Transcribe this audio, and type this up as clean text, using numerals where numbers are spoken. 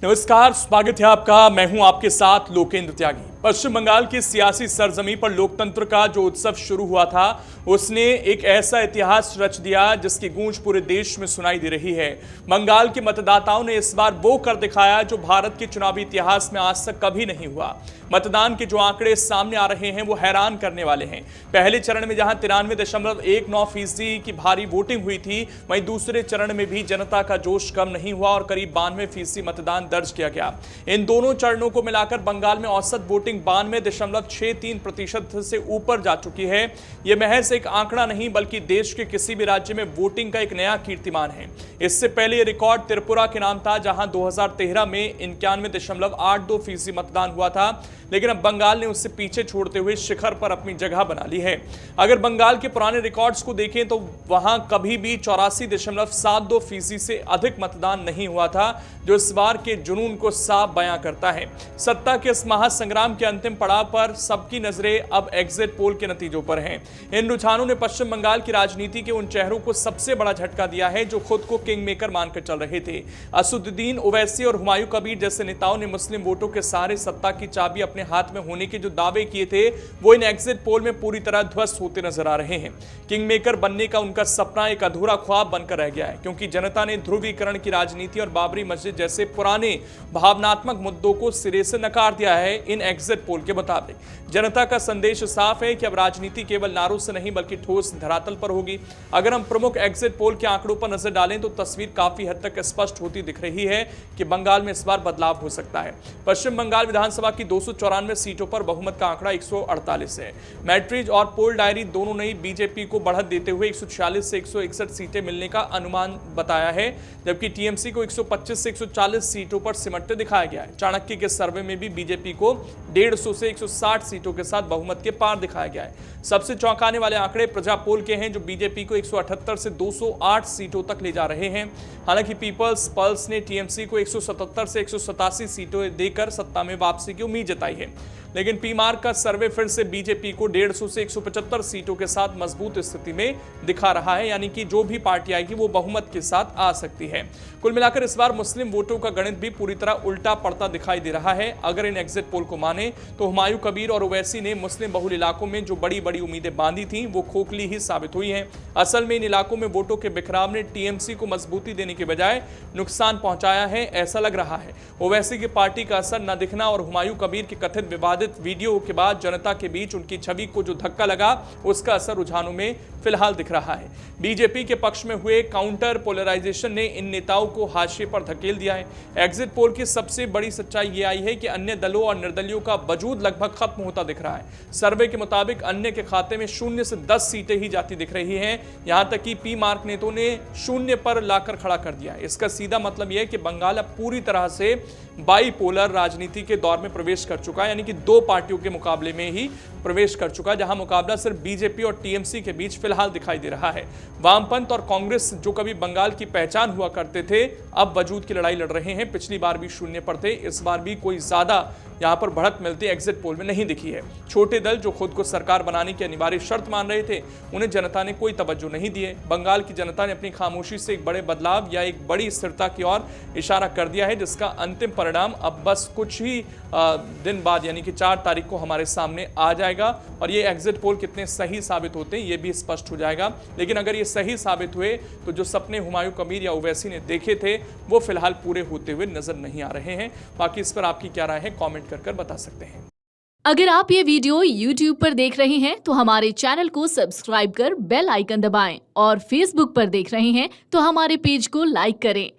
नमस्कार, स्वागत है आपका। मैं हूं आपके साथ लोकेंद्र त्यागी। पश्चिम बंगाल की सियासी सरजमी पर लोकतंत्र का जो उत्सव शुरू हुआ था, उसने एक ऐसा इतिहास रच दिया जिसकी गूंज पूरे देश में सुनाई दे रही है। बंगाल के मतदाताओं ने इस बार वो कर दिखाया जो भारत के चुनावी इतिहास में आज तक कभी नहीं हुआ। मतदान के जो आंकड़े सामने आ रहे हैं वो हैरान करने वाले हैं। पहले चरण में जहां 93.19% की भारी वोटिंग हुई थी, वहीं दूसरे चरण में भी जनता का जोश कम नहीं हुआ और करीब 92% मतदान दर्ज किया गया। इन दोनों चरणों को मिलाकर बंगाल में औसत वोटिंग 92.63% से ऊपर जा चुकी है। यह महज एक आंकड़ा नहीं बल्कि देश के किसी भी राज्य में वोटिंग का एक नया कीर्तिमान है। इससे पहले यह रिकॉर्ड त्रिपुरा के नाम था, जहां 2013 में 91.82% मतदान हुआ था, लेकिन अब बंगाल ने उससे पीछे छोड़ते हुए शिखर पर अपनी जगह बना ली है। अगर बंगाल के पुराने रिकॉर्ड्स को देखें तो वहां कभी भी 84.72% से अधिक मतदान नहीं हुआ था, जो इस बार के जुनून को साफ बयां करता है। सत्ता के इस महासंग्राम के अंतिम पड़ाव पर सबकी नजरें अब एग्जिट पोल के नतीजों पर हैं। इन रुझानों ने पश्चिम बंगाल की राजनीति के उन चेहरों को सबसे बड़ा झटका दिया है जो खुद को किंग मेकर मानकर चल रहे थे। असदुद्दीन ओवैसी और हुमायूं कबीर जैसे नेताओं ने मुस्लिम वोटों के सहारे सत्ता की चाबी अपने हाथ में होने के जो दावे किए थे, वो इन एग्जिट पोल में पूरी तरह ध्वस्त होते नजर आ रहे हैं। किंग मेकर बनने का उनका सपना एक अधूरा ख्वाब बनकर रह गया है, क्योंकि जनता ने ध्रुवीकरण की राजनीति और बाबरी मस्जिद जैसे पुराने भावनात्मक मुद्दों को सिरे से नकार दिया है। इन एग्जिट पोल के मुताबिक जनता का संदेश साफ है कि अब राजनीति केवल नारों से नहीं बल्कि ठोस धरातल पर होगी। अगर हम प्रमुख एग्जिट पोल के आंकड़ों पर नजर डालें तो तस्वीर काफी हद तक स्पष्ट होती दिख रही है कि बंगाल में इस बार बदलाव हो सकता है। पश्चिम बंगाल विधानसभा की 294 सीटों पर बहुमत का आंकड़ा 148 है। मैट्रिज और पोल डायरी दोनों ने बीजेपी को बढ़त देते हुए 146 से 161 सीटें मिलने का अनुमान बताया है, जबकि टीएमसी को 125 से 140 सीटों पर सिमटते दिखाया गया है। चाणक्य के सर्वे में भी बीजेपी को 150 से 160 सीटों के साथ बहुमत के पार दिखाया गया है। सबसे चौंकाने वाले आंकड़े प्रजा पोल के हैं, जो बीजेपी को 178 से 208 सीटों तक ले जा रहे हैं। हालांकि पीपल्स पल्स ने टीएमसी को 177 से 187 सीटें देकर सत्ता में वापसी की उम्मीद जताई है, लेकिन पी मार्क का सर्वे फिर से बीजेपी को 150 से 175 सीटों के साथ मजबूत स्थिति में दिखा रहा है, यानी कि जो भी पार्टी आएगी वो बहुमत के साथ आ सकती है। कुल मिलाकर इस बार मुस्लिम वोटों का गणित भी पूरी तरह उल्टा पड़ता दिखाई दे रहा है। अगर इन एग्जिट पोल को माने तो हुमायूं कबीर और ओवैसी ने मुस्लिम बहुल इलाकों में जो बड़ी बड़ी उम्मीदें बांधी थी वो खोखली ही साबित हुई हैं। असल में इन इलाकों में वोटों के बिखराव ने टीएमसी को मजबूती देने के बजाय नुकसान पहुंचाया है, ऐसा लग रहा है। ओवैसी की पार्टी का असर न दिखना और हुमायूं कबीर के कथित विवादित वीडियो के बाद जनता के बीच उनकी छवि को जो धक्का लगा, उसका असर रुझानों में फिलहाल दिख रहा है। बीजेपी के पक्ष में हुए काउंटर पोलराइजेशन ने इन नेताओं को हाशिए पर धकेल दिया है। एग्जिट पोल की सबसे बड़ी सच्चाई यह आई है कि अन्य दलों और निर्दलियों का वजूद लगभग खत्म होता दिख रहा है। सर्वे के मुताबिक अन्य के खाते में 0 से 10 सीटें ही जाती दिख रही हैं। यहां तक कि पी मार्क नेताओं ने 0 पर लाकर खड़ा कर दिया। इसका सीधा मतलब यह है कि बंगाल अब पूरी तरह से बाईपोलर राजनीति के दौर में प्रवेश कर चुका है, यानी कि दो पार्टियों के मुकाबले में ही प्रवेश कर चुका है, जहां मुकाबला सिर्फ बीजेपी और टीएमसी के बीच फिलहाल दिखाई दे रहा है। वामपंथ और कांग्रेस, जो कभी बंगाल की पहचान हुआ करते थे, अब वजूद की लड़ाई लड़ रहे हैं। पिछली बार भी 0 पर थे, इस बार भी कोई ज्यादा यहां पर बढ़त मिलती एग्जिट पोल में नहीं दिखी है। छोटे दल जो खुद को सरकार बनाने की अनिवार्य शर्त मान रहे थे, उन्हें जनता ने कोई तवज्जो नहीं दी है। बंगाल की जनता ने अपनी खामोशी से एक बड़े बदलाव या एक बड़ी स्थिरता की ओर इशारा कर दिया है, जिसका अंतिम परिणाम अब बस कुछ ही दिन बाद यानी कि 4 तारीख को हमारे सामने आ जाएगा और ये एग्जिट पोल कितने सही साबित होते हैं ये भी स्पष्ट हो जाएगा। लेकिन अगर ये सही साबित हुए तो जो सपने हुमायूं कबीर या ओवैसी ने देखे थे वो फिलहाल पूरे होते हुए नजर नहीं आ रहे हैं। बाकी इस पर आपकी क्या राय है, कमेंट कर बता सकते हैं। अगर आप ये वीडियो YouTube पर देख रहे हैं तो हमारे चैनल को सब्सक्राइब कर बेल आइकन दबाएं और Facebook पर देख रहे हैं तो हमारे पेज को लाइक करें।